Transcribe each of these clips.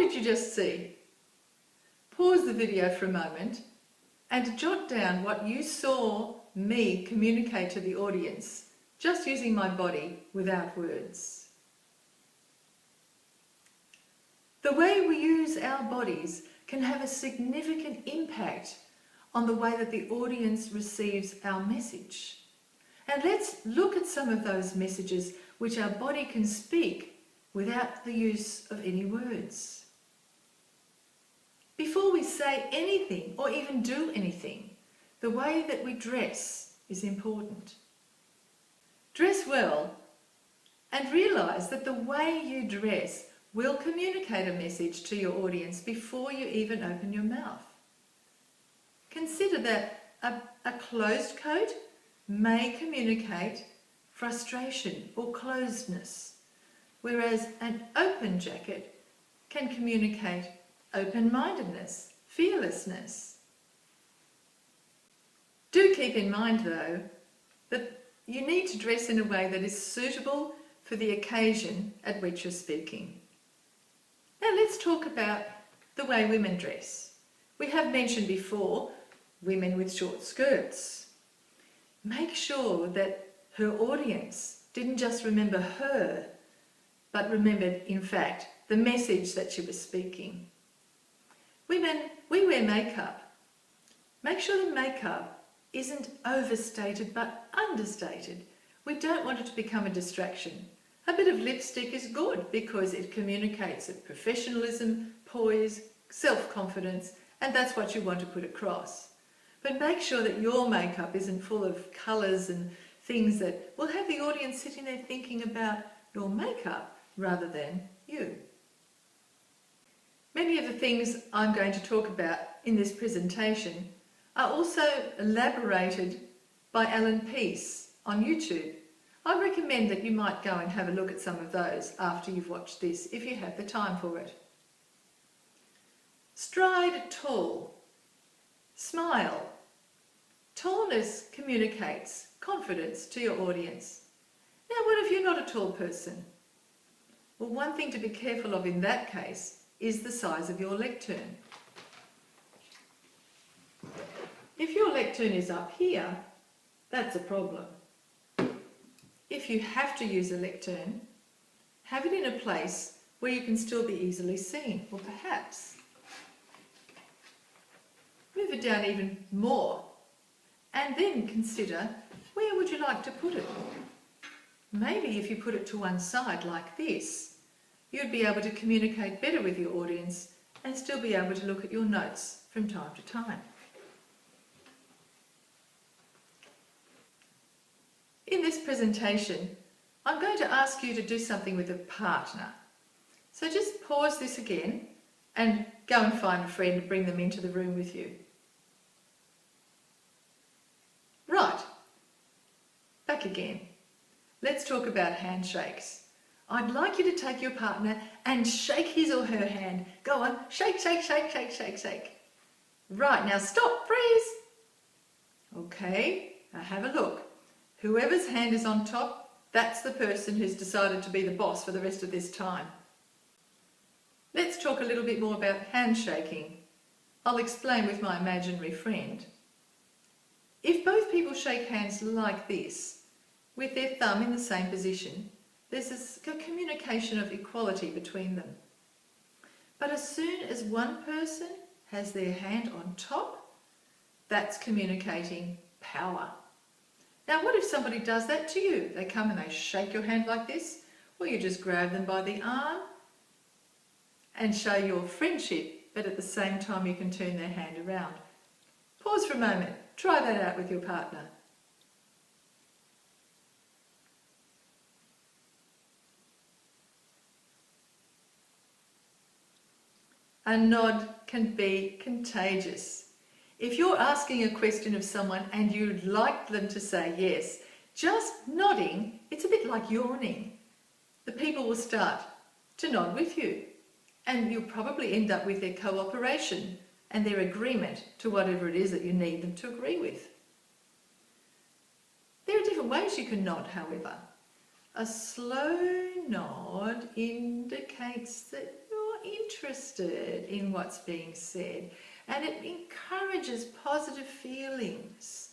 did you just see? Pause the video for a moment and jot down what you saw me communicate to the audience, just using my body without words. The way we use our bodies can have a significant impact on the way that the audience receives our message. And let's look at some of those messages which our body can speak without the use of any words. Before we say anything or even do anything, the way that we dress is important. Dress well and realise that the way you dress will communicate a message to your audience before you even open your mouth. Consider that a closed coat may communicate frustration or closedness, whereas an open jacket can communicate open-mindedness, fearlessness. Do keep in mind though that you need to dress in a way that is suitable for the occasion at which you're speaking. Now let's talk about the way women dress. We have mentioned before women with short skirts. Make sure that her audience didn't just remember her, but remembered, in fact, the message that she was speaking. Women, we wear makeup. Make sure the makeup isn't overstated but understated. We don't want it to become a distraction. A bit of lipstick is good because it communicates professionalism, poise, self-confidence, and that's what you want to put across. But make sure that your makeup isn't full of colours and things that will have the audience sitting there thinking about your makeup rather than you. Many of the things I'm going to talk about in this presentation are also elaborated by Ellen Peace on YouTube. I recommend that you might go and have a look at some of those after you've watched this, if you have the time for it. Stride tall. Smile. Tallness communicates confidence to your audience. Now, what if you're not a tall person? Well, one thing to be careful of in that case is the size of your lectern. If your lectern is up here, that's a problem. If you have to use a lectern, have it in a place where you can still be easily seen, or perhaps move it down even more, and then consider where would you like to put it. Maybe if you put it to one side like this, you'd be able to communicate better with your audience and still be able to look at your notes from time to time. In this presentation, I'm going to ask you to do something with a partner. So just pause this again and go and find a friend and bring them into the room with you. Right, back again. Let's talk about handshakes. I'd like you to take your partner and shake his or her hand. Go on, shake, shake, shake, shake, shake, shake. Right, now stop, freeze. Okay, now have a look. Whoever's hand is on top, that's the person who's decided to be the boss for the rest of this time. Let's talk a little bit more about handshaking. I'll explain with my imaginary friend. If both people shake hands like this, with their thumb in the same position, there's a communication of equality between them. But as soon as one person has their hand on top, that's communicating power. Now, what if somebody does that to you? They come and they shake your hand like this, or you just grab them by the arm and show your friendship, but at the same time you can turn their hand around. Pause for a moment. Try that out with your partner. A nod can be contagious. If you're asking a question of someone and you'd like them to say yes, just nodding, it's a bit like yawning. The people will start to nod with you, and you'll probably end up with their cooperation and their agreement to whatever it is that you need them to agree with. There are different ways you can nod, however. A slow nod indicates that you're interested in what's being said, and it encourages positive feelings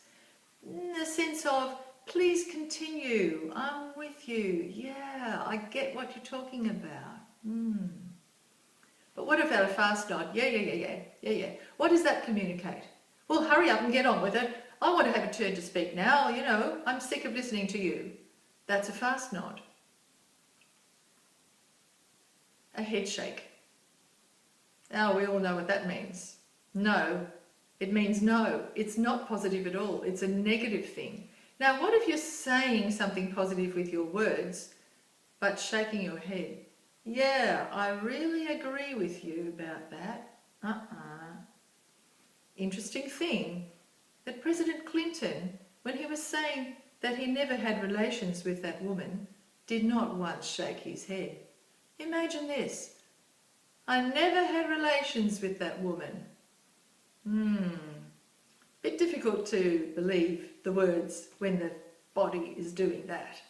in the sense of, please continue, I'm with you, yeah, I get what you're talking about. But what about a fast nod? Yeah. What does that communicate? Well, hurry up and get on with it. I want to have a turn to speak now, you know, I'm sick of listening to you. That's a fast nod. A head shake. Now we all know what that means. No. It means no. It's not positive at all. It's a negative thing. Now, what if you're saying something positive with your words, but shaking your head? Yeah, I really agree with you about that. Interesting thing that President Clinton, when he was saying that he never had relations with that woman, did not once shake his head. Imagine this. I never had relations with that woman. Bit difficult to believe the words when the body is doing that.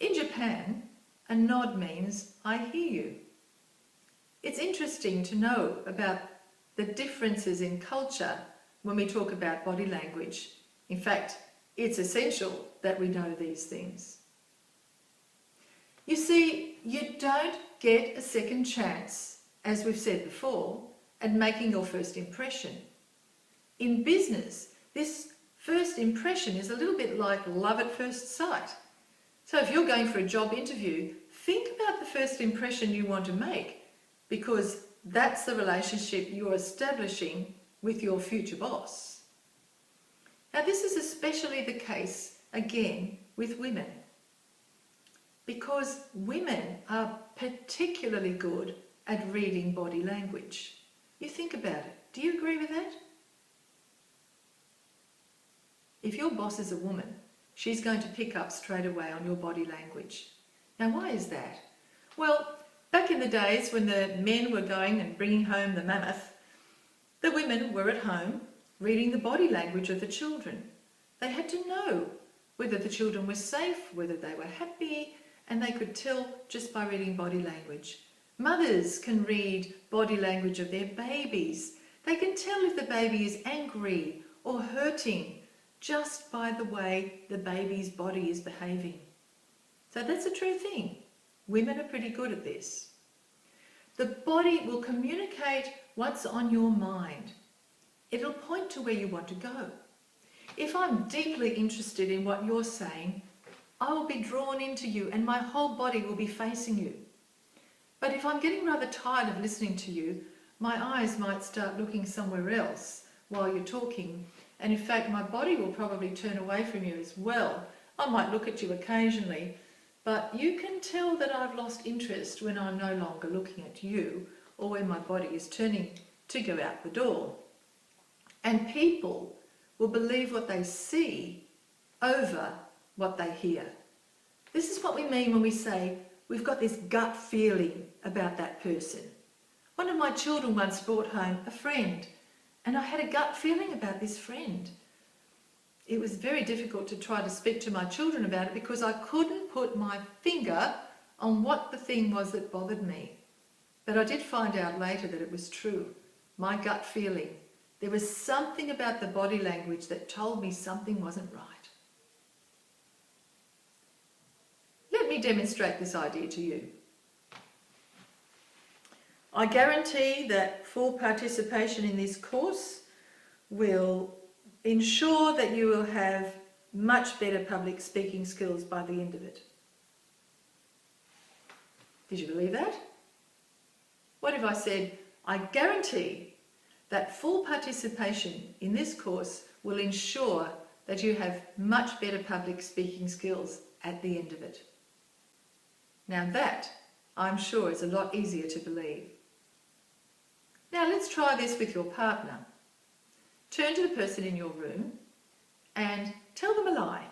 In Japan, a nod means I hear you. It's interesting to know about the differences in culture when we talk about body language. In fact, it's essential that we know these things. You see, you don't get a second chance, as we've said before, at making your first impression. In business, this first impression is a little bit like love at first sight. So if you're going for a job interview, think about the first impression you want to make, because that's the relationship you're establishing with your future boss. Now, this is especially the case, again, with women, because women are particularly good at reading body language. You think about it. Do you agree with that? If your boss is a woman, she's going to pick up straight away on your body language. Now, why is that? Well, back in the days when the men were going and bringing home the mammoth, the women were at home reading the body language of the children. They had to know whether the children were safe, whether they were happy, and they could tell just by reading body language. Mothers can read body language of their babies. They can tell if the baby is angry or hurting just by the way the baby's body is behaving. So that's a true thing. Women are pretty good at this. The body will communicate what's on your mind. It'll point to where you want to go. If I'm deeply interested in what you're saying, I will be drawn into you and my whole body will be facing you. But if I'm getting rather tired of listening to you, my eyes might start looking somewhere else while you're talking. And in fact, my body will probably turn away from you as well. I might look at you occasionally, but you can tell that I've lost interest when I'm no longer looking at you or when my body is turning to go out the door. And people will believe what they see over what they hear. This is what we mean when we say we've got this gut feeling about that person. One of my children once brought home a friend, and I had a gut feeling about this friend. It was very difficult to try to speak to my children about it because I couldn't put my finger on what the thing was that bothered me. But I did find out later that it was true. My gut feeling. There was something about the body language that told me something wasn't right. Let me demonstrate this idea to you. I guarantee that full participation in this course will ensure that you will have much better public speaking skills by the end of it. Did you believe that? What if I said, I guarantee that full participation in this course will ensure that you have much better public speaking skills at the end of it. Now that, I'm sure, is a lot easier to believe. Now let's try this with your partner. Turn to the person in your room and tell them a lie.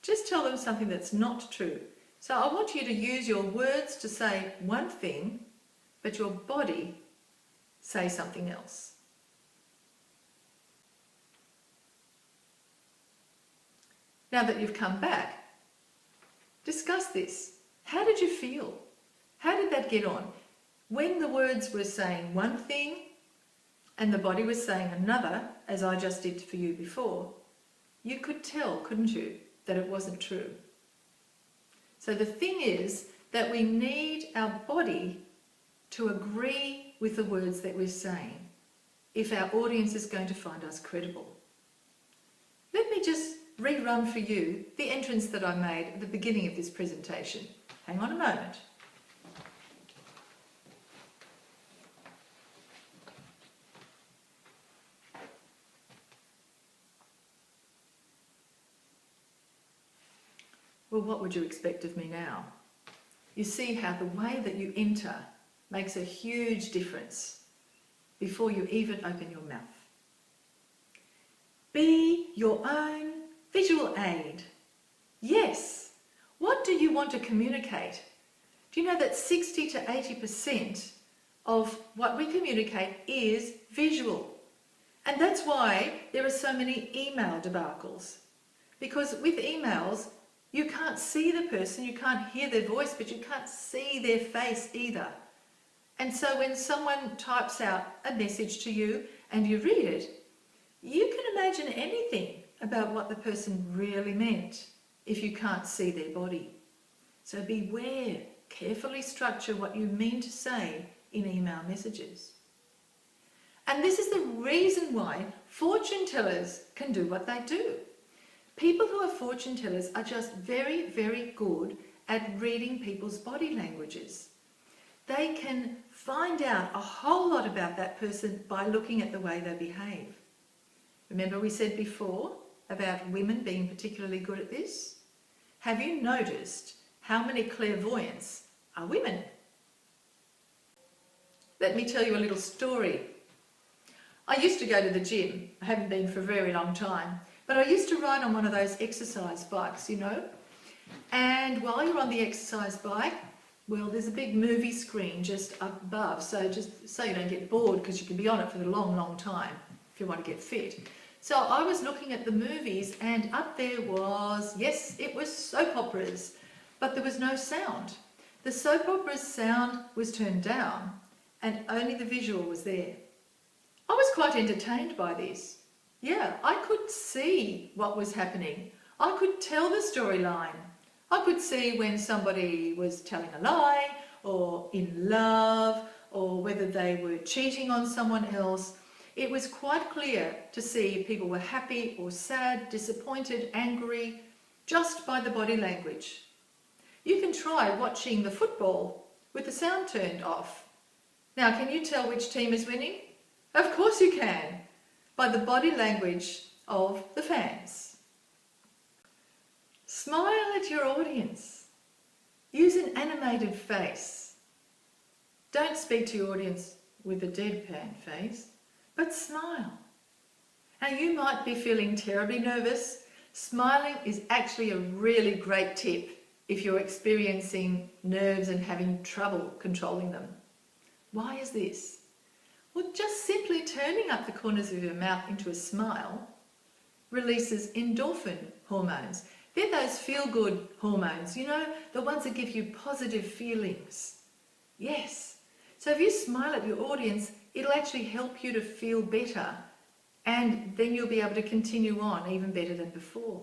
Just tell them something that's not true. So I want you to use your words to say one thing, but your body say something else. Now that you've come back, discuss this. How did you feel? How did that get on? When the words were saying one thing and the body was saying another, as I just did for you before, you could tell, couldn't you, that it wasn't true. So the thing is that we need our body to agree with the words that we're saying if our audience is going to find us credible. Let me just rerun for you the entrance that I made at the beginning of this presentation. Hang on a moment. Well, what would you expect of me now? You see how the way that you enter makes a huge difference before you even open your mouth. Be your own visual aid. Yes. What do you want to communicate? Do you know that 60 to 80% of what we communicate is visual? And that's why there are so many email debacles. Because with emails, you can't see the person, you can't hear their voice, but you can't see their face either. And so when someone types out a message to you and you read it, you can imagine anything about what the person really meant if you can't see their body. So beware, carefully structure what you mean to say in email messages. And this is the reason why fortune tellers can do what they do. People who are fortune tellers are just very, very good at reading people's body languages. They can find out a whole lot about that person by looking at the way they behave. Remember we said before about women being particularly good at this? Have you noticed how many clairvoyants are women? Let me tell you a little story. I used to go to the gym. I haven't been for a very long time, but I used to ride on one of those exercise bikes, you know. And while you're on the exercise bike, well, there's a big movie screen just up above, so just so you don't get bored, because you can be on it for a long, long time if you want to get fit. So I was looking at the movies, and up there was, yes, it was soap operas, but there was no sound. The soap opera's sound was turned down, and only the visual was there. I was quite entertained by this. Yeah, I could see what was happening. I could tell the storyline. I could see when somebody was telling a lie, or in love, or whether they were cheating on someone else. It was quite clear to see if people were happy or sad, disappointed, angry, just by the body language. You can try watching the football with the sound turned off. Now, can you tell which team is winning? Of course you can, by the body language of the fans. Smile at your audience. Use an animated face. Don't speak to your audience with a deadpan face, but smile. Now, you might be feeling terribly nervous. Smiling is actually a really great tip if you're experiencing nerves and having trouble controlling them. Why is this? Well, just simply turning up the corners of your mouth into a smile releases endorphin hormones. They're those feel-good hormones, you know, the ones that give you positive feelings. Yes. So if you smile at your audience, it'll actually help you to feel better, and then you'll be able to continue on even better than before.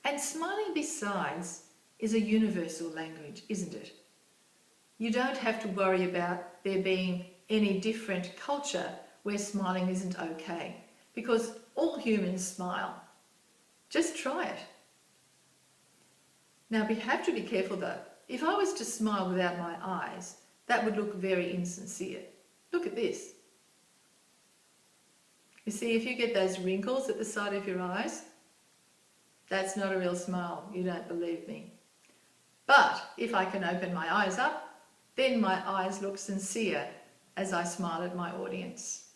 And smiling, besides, is a universal language, isn't it? You don't have to worry about there being any different culture where smiling isn't okay, because all humans smile. Just try it. Now, we have to be careful though. If I was to smile without my eyes, that would look very insincere. Look at this. You see, if you get those wrinkles at the side of your eyes, that's not a real smile. You don't believe me. But if I can open my eyes up, then my eyes look sincere as I smile at my audience.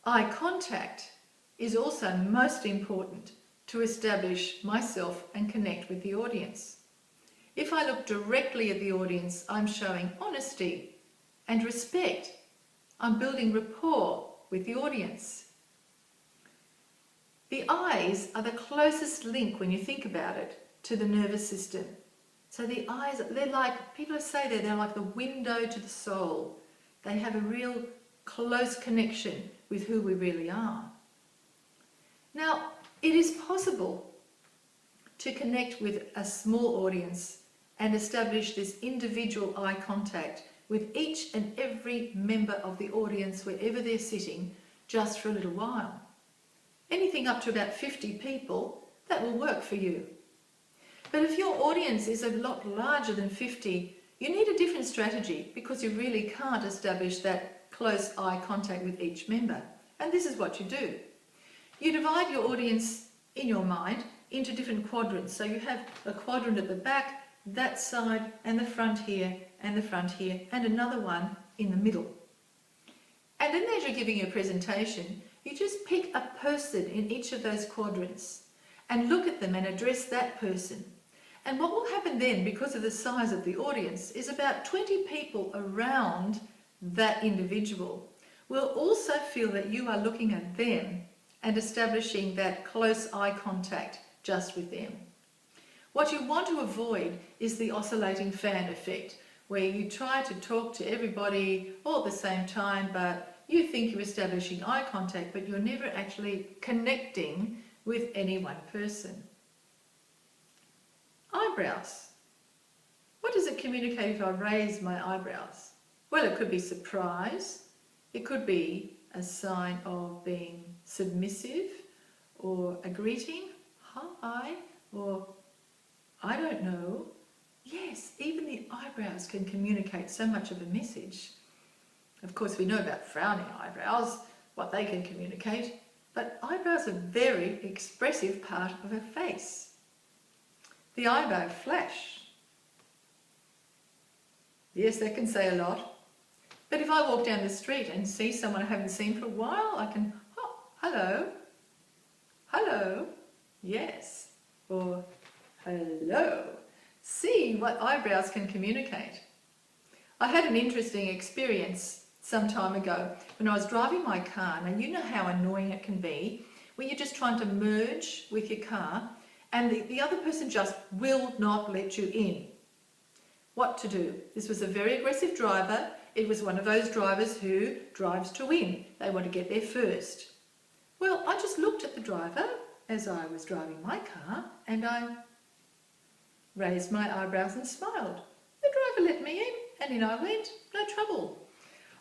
Eye contact is also most important to establish myself and connect with the audience. If I look directly at the audience, I'm showing honesty and respect. I'm building rapport with the audience. The eyes are the closest link, when you think about it, to the nervous system. So the eyes, they're like, people say they're like the window to the soul. They have a real close connection with who we really are. Now, it is possible to connect with a small audience and establish this individual eye contact with each and every member of the audience wherever they're sitting, just for a little while. Anything up to about 50 people, that will work for you. But if your audience is a lot larger than 50, you need a different strategy, because you really can't establish that close eye contact with each member. And this is what you do. You divide your audience in your mind into different quadrants. So you have a quadrant at the back, that side, and the front here, and the front here, and another one in the middle. And then as you're giving your presentation, you just pick a person in each of those quadrants and look at them and address that person. And what will happen then, because of the size of the audience, is about 20 people around that individual will also feel that you are looking at them and establishing that close eye contact just with them. What you want to avoid is the oscillating fan effect, where you try to talk to everybody all at the same time, but you think you're establishing eye contact, but you're never actually connecting with any one person. Eyebrows. What does it communicate if I raise my eyebrows? Well, it could be surprise, it could be a sign of being submissive, or a greeting, hi, or I don't know. Yes, even the eyebrows can communicate so much of a message. Of course, we know about frowning eyebrows, what they can communicate, but eyebrows are a very expressive part of a face. The eyebrow flash. Yes, that can say a lot. But if I walk down the street and see someone I haven't seen for a while, I can, oh, hello, hello, yes, or hello. See what eyebrows can communicate. I had an interesting experience some time ago when I was driving my car. Now, you know how annoying it can be when you're just trying to merge with your car and the other person just will not let you in. What to do? This was a very aggressive driver. It was one of those drivers who drives to win. They want to get there first. Well, I just looked at the driver as I was driving my car and I raised my eyebrows and smiled. The driver let me in and in I went, no trouble.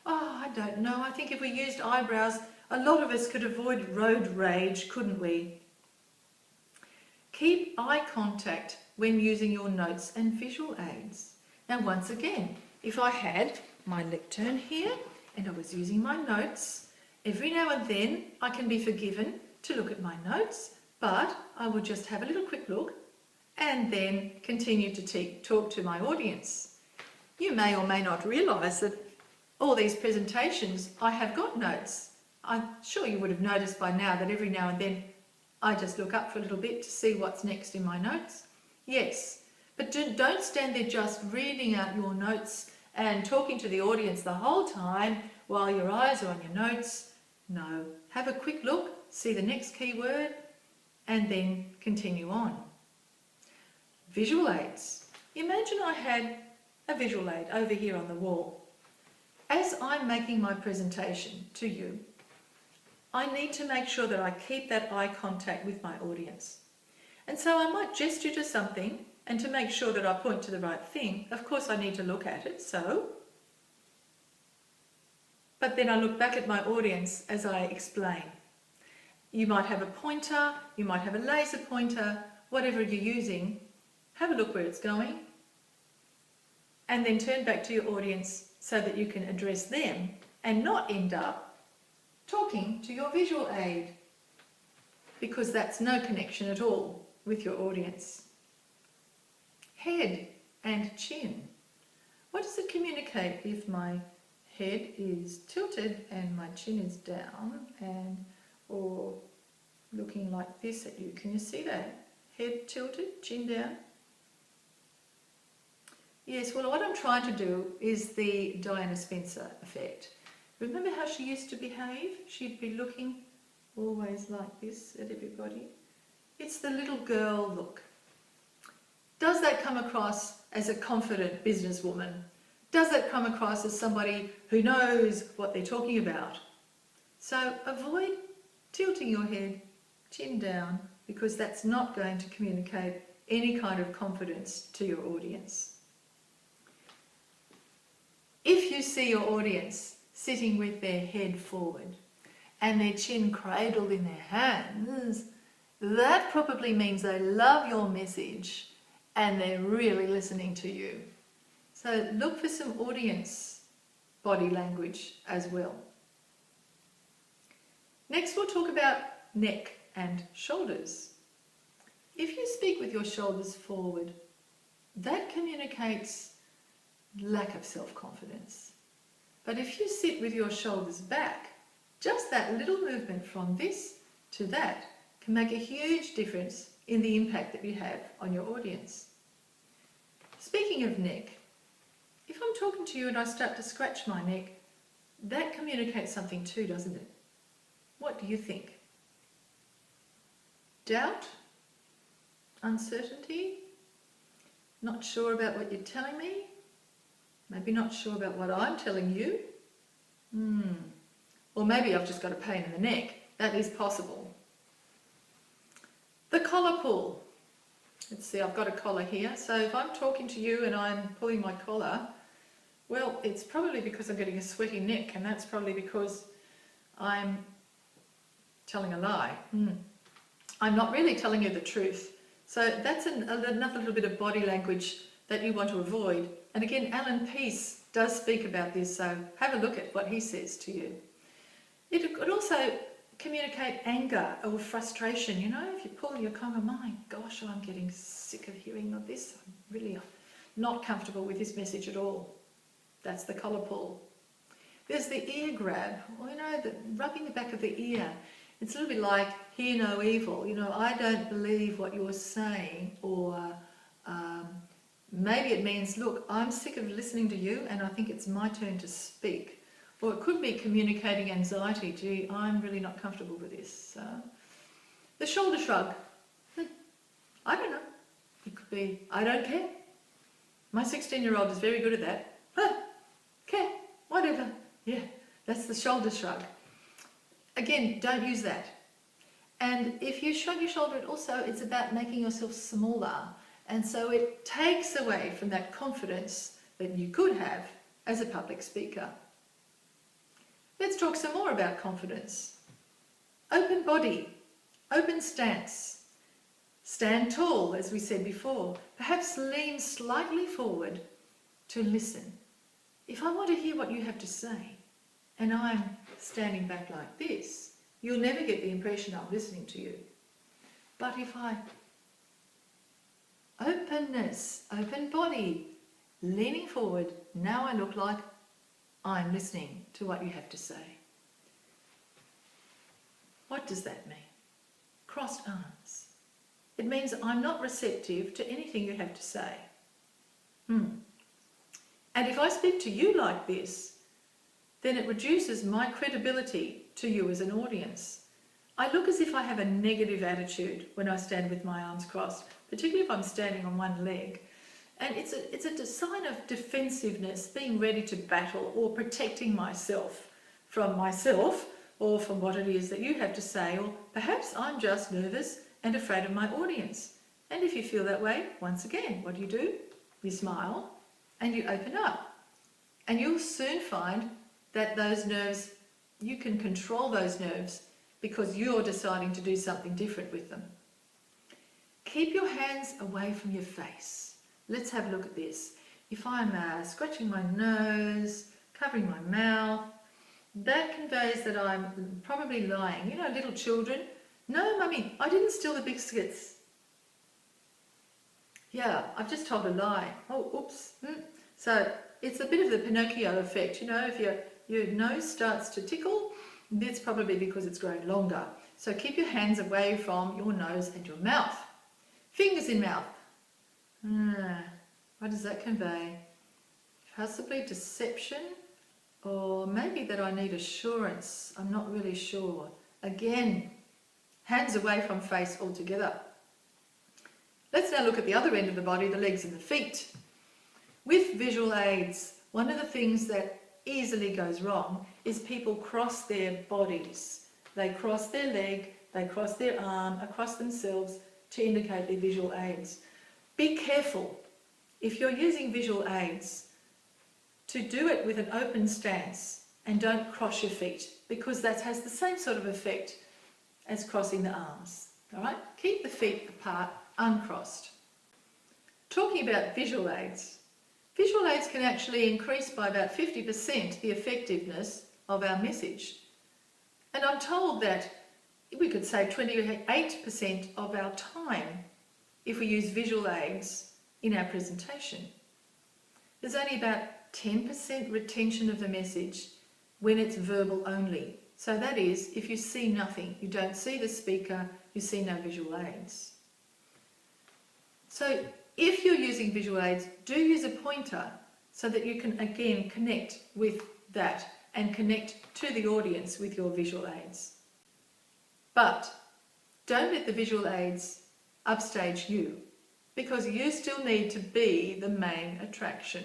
Oh, I don't know. I think if we used eyebrows, a lot of us could avoid road rage, couldn't we? Keep eye contact when using your notes and visual aids. Now, once again, if I had my lectern here and I was using my notes, every now and then I can be forgiven to look at my notes, but I would just have a little quick look and then continue to talk to my audience. You may or may not realise that all these presentations, I have got notes. I'm sure you would have noticed by now that every now and then I just look up for a little bit to see what's next in my notes. Yes, but don't stand there just reading out your notes and talking to the audience the whole time while your eyes are on your notes. No, have a quick look, see the next key word, and then continue on. Visual aids. Imagine I had a visual aid over here on the wall. As I'm making my presentation to you, I need to make sure that I keep that eye contact with my audience. And so I might gesture to something, and to make sure that I point to the right thing, of course I need to look at it, so. But then I look back at my audience as I explain. You might have a pointer, you might have a laser pointer, whatever you're using. Have a look where it's going, and then turn back to your audience so that you can address them and not end up talking to your visual aid, because that's no connection at all with your audience. Head and chin. What does it communicate if my head is tilted and my chin is down or looking like this at you? Can you see that? Head tilted, chin down. Yes, well, what I'm trying to do is the Diana Spencer effect. Remember how she used to behave? She'd be looking always like this at everybody. It's the little girl look. Does that come across as a confident businesswoman? Does that come across as somebody who knows what they're talking about? So avoid tilting your head, chin down, because that's not going to communicate any kind of confidence to your audience. If you see your audience sitting with their head forward and their chin cradled in their hands, that probably means they love your message and they're really listening to you. So look for some audience body language as well. Next, we'll talk about neck and shoulders. If you speak with your shoulders forward, that communicates lack of self-confidence. But if you sit with your shoulders back, just that little movement from this to that can make a huge difference in the impact that you have on your audience. Speaking of neck, if I'm talking to you and I start to scratch my neck, that communicates something too, doesn't it? What do you think? Doubt? Uncertainty? Not sure about what you're telling me? Maybe not sure about what I'm telling you? Or maybe I've just got a pain in the neck. That is possible. The collar pull. Let's see, I've got a collar here. So if I'm talking to you and I'm pulling my collar, well, it's probably because I'm getting a sweaty neck, and that's probably because I'm telling a lie. I'm not really telling you the truth. So that's another little bit of body language that you want to avoid. And again, Alan Peace does speak about this, so have a look at what he says to you. It could also communicate anger or frustration. You know, if you pull your collar, my gosh, I'm getting sick of hearing of this. I'm really not comfortable with this message at all. That's the collar pull. There's the ear grab, or you know, the rubbing the back of the ear. It's a little bit like hear no evil. You know, I don't believe what you're saying, or maybe it means, look, I'm sick of listening to you and I think it's my turn to speak. Or it could be communicating anxiety. Gee, I'm really not comfortable with this. The shoulder shrug. I don't know. It could be, I don't care. My 16-year-old is very good at that. Okay, whatever. Yeah, that's the shoulder shrug. Again, don't use that. And if you shrug your shoulder, it's about making yourself smaller. And so it takes away from that confidence that you could have as a public speaker. Let's talk some more about confidence. Open body, open stance. Stand tall, as we said before. Perhaps lean slightly forward to listen. If I want to hear what you have to say, and I'm standing back like this, you'll never get the impression I'm listening to you. But if openness, open body, leaning forward, now I look like I'm listening to what you have to say. What does that mean? Crossed arms. It means I'm not receptive to anything you have to say. And if I speak to you like this, then it reduces my credibility to you as an audience. I look as if I have a negative attitude when I stand with my arms crossed, particularly if I'm standing on one leg. And it's a sign of defensiveness, being ready to battle or protecting myself or from what it is that you have to say, or perhaps I'm just nervous and afraid of my audience. And if you feel that way, once again, what do? You smile and you open up. And you'll soon find that those nerves, you can control those nerves because you're deciding to do something different with them. Keep your hands away from your face. Let's have a look at this. If I'm scratching my nose, covering my mouth, that conveys that I'm probably lying. You know, little children, no, mummy, I didn't steal the biscuits. Yeah, I've just told a lie. Oh, oops. So it's a bit of the Pinocchio effect. You know, if your nose starts to tickle, that's probably because it's growing longer. So keep your hands away from your nose and your mouth. Fingers in mouth. What does that convey? Possibly deception, or maybe that I need assurance. I'm not really sure. Again, hands away from face altogether. Let's now look at the other end of the body, the legs and the feet. With visual aids, one of the things that easily goes wrong is people cross their bodies. They cross their leg, they cross their arm, across themselves to indicate their visual aids. Be careful if you're using visual aids to do it with an open stance and don't cross your feet, because that has the same sort of effect as crossing the arms. All right? Keep the feet apart, uncrossed. Talking about visual aids can actually increase by about 50% the effectiveness of our message. And I'm told that we could save 28% of our time if we use visual aids in our presentation. There's only about 10% retention of the message when it's verbal only. So that is, if you see nothing, you don't see the speaker, you see no visual aids. So if you're using visual aids, do use a pointer so that you can again connect with that and connect to the audience with your visual aids. But don't let the visual aids upstage you, because you still need to be the main attraction.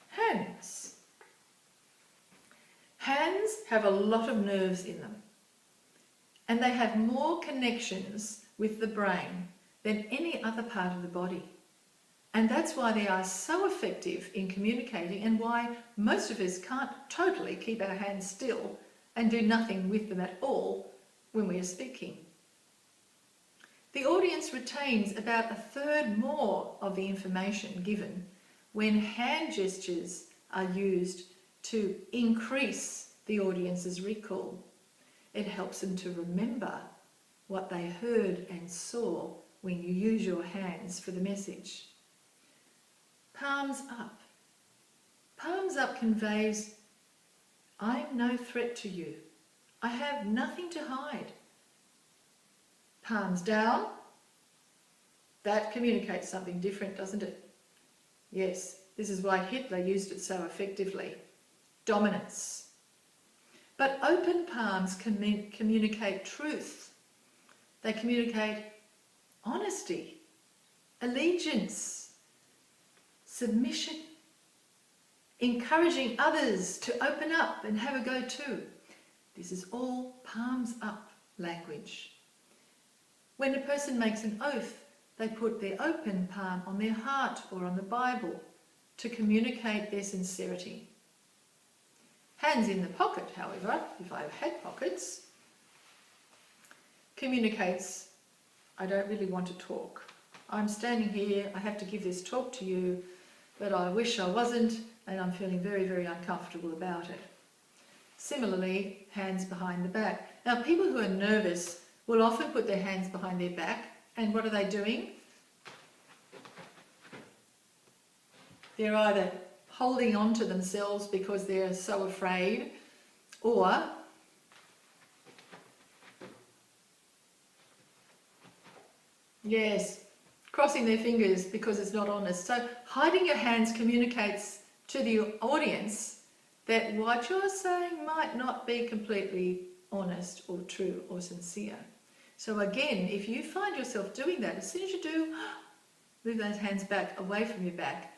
Hands. Hands have a lot of nerves in them, and they have more connections with the brain than any other part of the body. And that's why they are so effective in communicating, and why most of us can't totally keep our hands still and do nothing with them at all when we are speaking. The audience retains about a third more of the information given when hand gestures are used to increase the audience's recall. It helps them to remember what they heard and saw when you use your hands for the message. Palms up. Palms up conveys, I'm no threat to you. I have nothing to hide. Palms down. That communicates something different, doesn't it? Yes, this is why Hitler used it so effectively. Dominance. But open palms communicate truth. They communicate honesty, allegiance, submission, encouraging others to open up and have a go too. This is all palms up language. When a person makes an oath, they put their open palm on their heart or on the Bible to communicate their sincerity. Hands in the pocket, however, if I've had pockets, communicates, I don't really want to talk. I'm standing here, I have to give this talk to you, but I wish I wasn't, and I'm feeling very, very uncomfortable about it. Similarly, hands behind the back. Now, people who are nervous will often put their hands behind their back, and what are they doing? They're either holding on to themselves because they're so afraid, or yes, crossing their fingers because it's not honest. So hiding your hands communicates to the audience that what you're saying might not be completely honest or true or sincere. So again, if you find yourself doing that, as soon as you do, move those hands back away from your back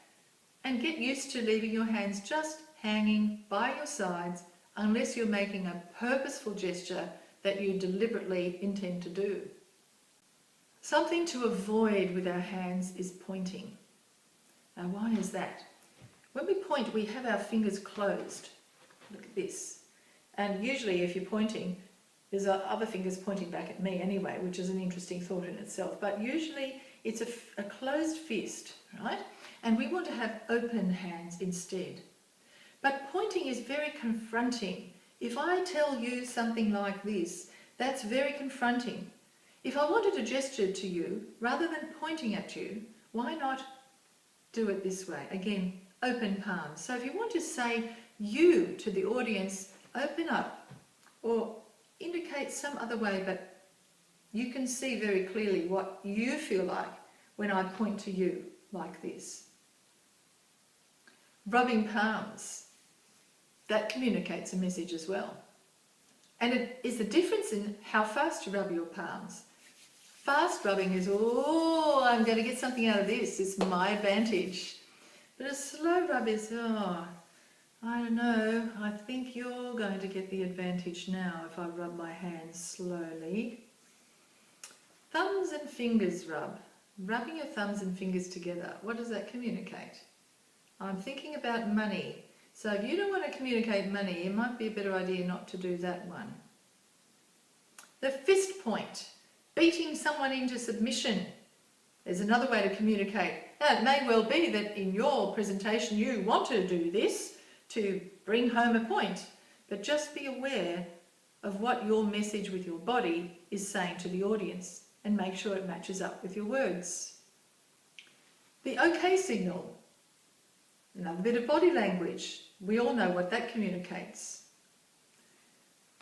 and get used to leaving your hands just hanging by your sides unless you're making a purposeful gesture that you deliberately intend to do. Something to avoid with our hands is pointing. Now, why is that? When we point, we have our fingers closed. Look at this. And usually if you're pointing, there's other fingers pointing back at me anyway, which is an interesting thought in itself. But usually it's a closed fist, right? And we want to have open hands instead. But pointing is very confronting. If I tell you something like this, that's very confronting. If I wanted to gesture to you, rather than pointing at you, why not do it this way? Again, open palms. So if you want to say you to the audience, open up or indicate some other way, but you can see very clearly what you feel like when I point to you like this. Rubbing palms, that communicates a message as well. And it is the difference in how fast you rub your palms. Fast rubbing is, oh, I'm going to get something out of this. It's my advantage. But a slow rub is, oh, I don't know. I think you're going to get the advantage now if I rub my hands slowly. Thumbs and fingers rub. Rubbing your thumbs and fingers together. What does that communicate? I'm thinking about money. So if you don't want to communicate money, it might be a better idea not to do that one. The fist point. Beating someone into submission. There's another way to communicate. Now, it may well be that in your presentation you want to do this to bring home a point, but just be aware of what your message with your body is saying to the audience and make sure it matches up with your words. The OK signal. Another bit of body language. We all know what that communicates.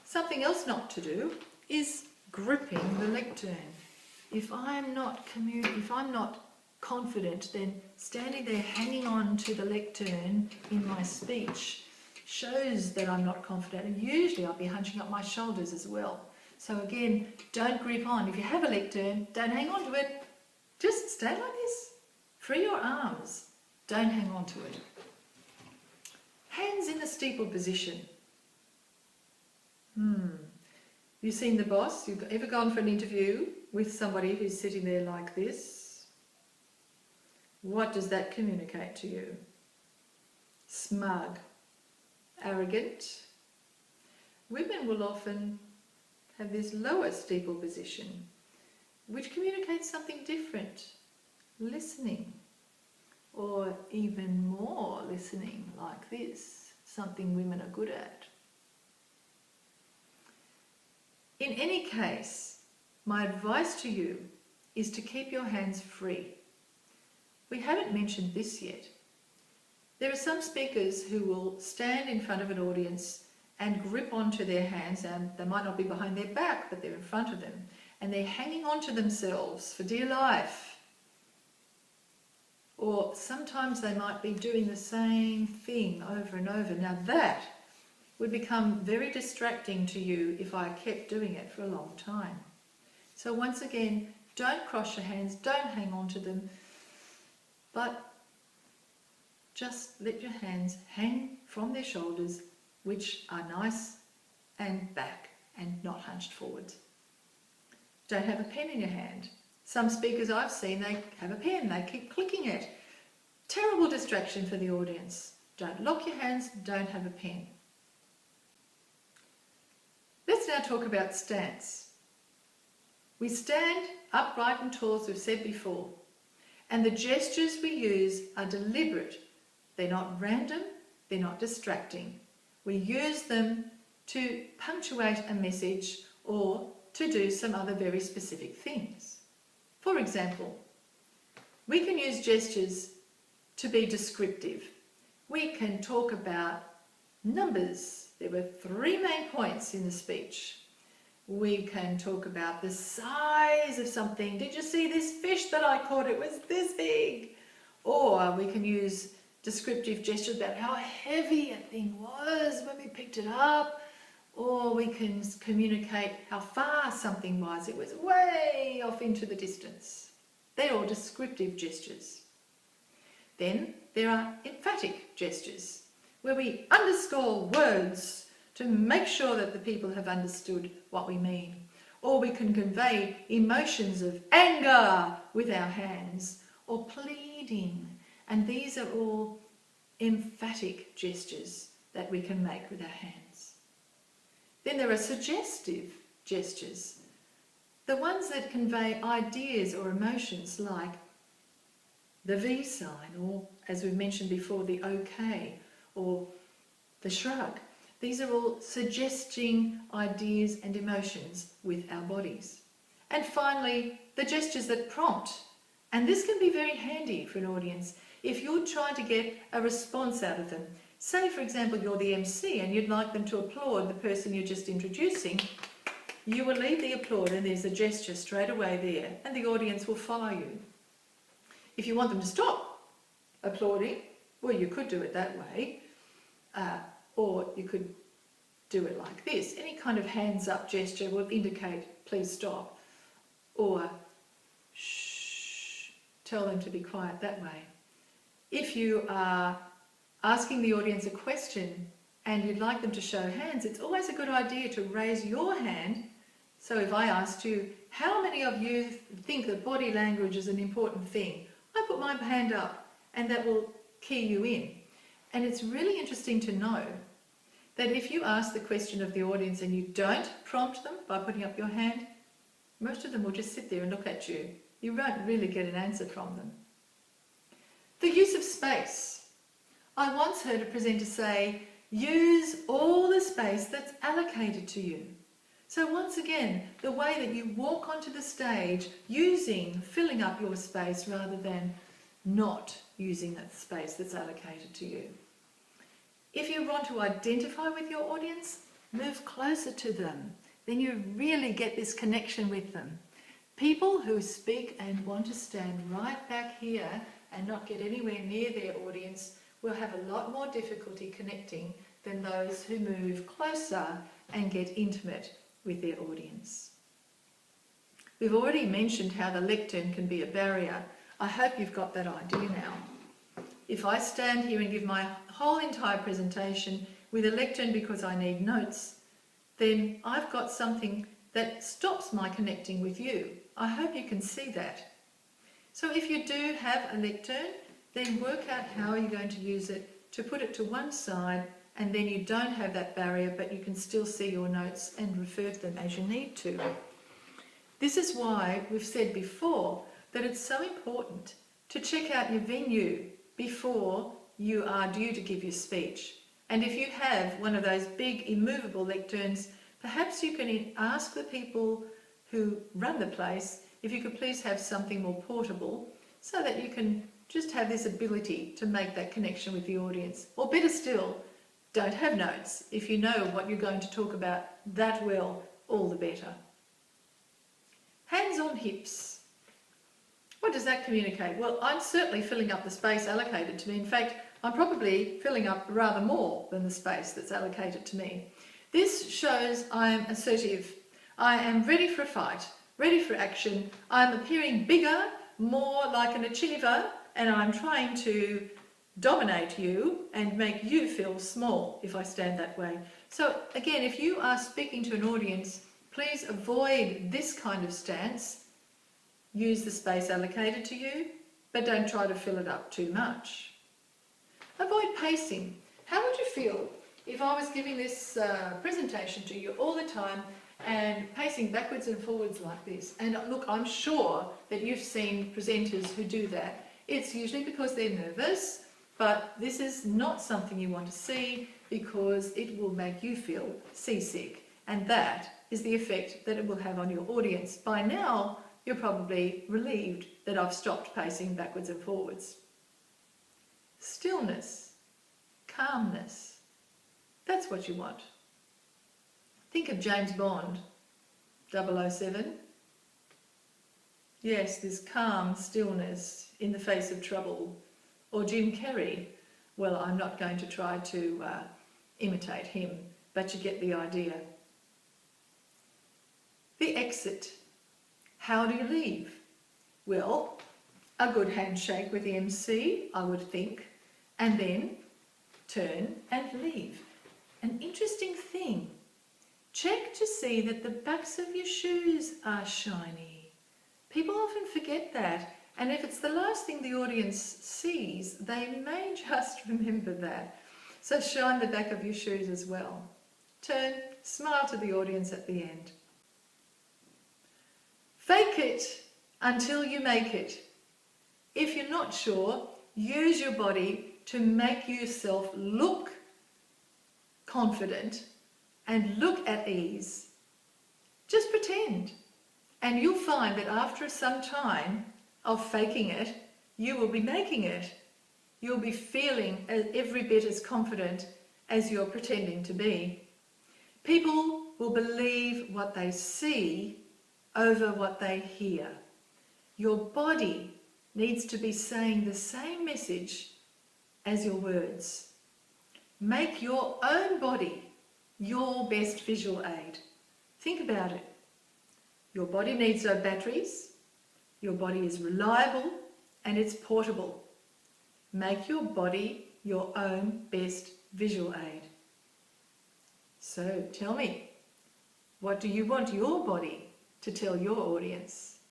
Something else not to do is gripping the lectern. If I'm not confident, then standing there hanging on to the lectern in my speech shows that I'm not confident, and usually I'll be hunching up my shoulders as well. So again, don't grip on. If you have a lectern, don't hang on to it. Just stand like this. Free your arms. Don't hang on to it. Hands in the steeple position. You've seen the boss? You've ever gone for an interview with somebody who's sitting there like this? What does that communicate to you? Smug, arrogant. Women will often have this lower steeple position, which communicates something different. Listening, or even more listening like this, something women are good at. In any case, my advice to you is to keep your hands free. We haven't mentioned this yet. There are some speakers who will stand in front of an audience and grip onto their hands, and they might not be behind their back, but they're in front of them, and they're hanging onto themselves for dear life. Or sometimes they might be doing the same thing over and over. Now that would become very distracting to you if I kept doing it for a long time. So once again, don't cross your hands, don't hang on to them, but just let your hands hang from their shoulders, which are nice and back and not hunched forwards. Don't have a pen in your hand. Some speakers I've seen, they have a pen, they keep clicking it. Terrible distraction for the audience. Don't lock your hands, don't have a pen. Let's now talk about stance. We stand upright and tall, as we've said before, and the gestures we use are deliberate. They're not random, they're not distracting. We use them to punctuate a message or to do some other very specific things. For example, we can use gestures to be descriptive. We can talk about numbers. There were 3 main points in the speech. We can talk about the size of something. Did you see this fish that I caught? It was this big. Or we can use descriptive gestures about how heavy a thing was when we picked it up. Or we can communicate how far something was. It was way off into the distance. They're all descriptive gestures. Then there are emphatic gestures, where we underscore words to make sure that the people have understood what we mean. Or we can convey emotions of anger with our hands, or pleading. And these are all emphatic gestures that we can make with our hands. Then there are suggestive gestures, the ones that convey ideas or emotions, like the V sign, or as we've mentioned before, the OK, or the shrug. These are all suggesting ideas and emotions with our bodies. And finally, the gestures that prompt. And this can be very handy for an audience if you're trying to get a response out of them. Say, for example, you're the MC and you'd like them to applaud the person you're just introducing. You will leave the applaud and there's a gesture straight away there, and the audience will follow you. If you want them to stop applauding, well, you could do it that way, or you could do it like this. Any kind of hands up gesture will indicate please stop. Or tell them to be quiet that way. If you are asking the audience a question and you'd like them to show hands, it's always a good idea to raise your hand. So if I asked you, how many of you think that body language is an important thing? I put my hand up and that will key you in. And it's really interesting to know that if you ask the question of the audience and you don't prompt them by putting up your hand, most of them will just sit there and look at you. You won't really get an answer from them. The use of space. I once heard a presenter say, use all the space that's allocated to you. So once again, the way that you walk onto the stage, filling up your space rather than not using that space that's allocated to you. If you want to identify with your audience, move closer to them. Then you really get this connection with them. People who speak and want to stand right back here and not get anywhere near their audience will have a lot more difficulty connecting than those who move closer and get intimate with their audience. We've already mentioned how the lectern can be a barrier. I hope you've got that idea now. If I stand here and give my whole entire presentation with a lectern because I need notes, then I've got something that stops my connecting with you. I hope you can see that. So if you do have a lectern, then work out how you're going to use it to put it to one side, and then you don't have that barrier, but you can still see your notes and refer to them as you need to. This is why we've said before that it's so important to check out your venue before you are due to give your speech. And if you have one of those big immovable lecterns, perhaps you can ask the people who run the place if you could please have something more portable so that you can just have this ability to make that connection with the audience. Or better still, don't have notes. If you know what you're going to talk about that well, all the better. Hands on hips. What does that communicate? Well, I'm certainly filling up the space allocated to me. In fact, I'm probably filling up rather more than the space that's allocated to me. This shows I'm assertive. I am ready for a fight, ready for action. I'm appearing bigger, more like an achiever, and I'm trying to dominate you and make you feel small if I stand that way. So again, if you are speaking to an audience, please avoid this kind of stance. Use the space allocated to you, but don't try to fill it up too much. Avoid pacing. How would you feel if I was giving this presentation to you all the time and pacing backwards and forwards like this? And look, I'm sure that you've seen presenters who do that. It's usually because they're nervous, but this is not something you want to see because it will make you feel seasick. And that is the effect that it will have on your audience. By now, you're probably relieved that I've stopped pacing backwards and forwards. Stillness, calmness, that's what you want. Think of James Bond, 007. Yes, this calm stillness in the face of trouble. Or Jim Carrey. Well, I'm not going to try to imitate him, but you get the idea. The exit. How do you leave? Well, a good handshake with the MC, I would think, and then turn and leave. An interesting thing. Check to see that the backs of your shoes are shiny. People often forget that, and if it's the last thing the audience sees, they may just remember that. So shine the back of your shoes as well. Turn, smile to the audience at the end. Fake it until you make it. If you're not sure, use your body to make yourself look confident and look at ease. Just pretend. And you'll find that after some time of faking it, you will be making it. You'll be feeling every bit as confident as you're pretending to be. People will believe what they see over what they hear. Your body needs to be saying the same message as your words. Make your own body your best visual aid. Think about it. Your body needs no batteries. Your body is reliable. and it's portable. Make your body your own best visual aid. So tell me, what do you want your body to tell your audience?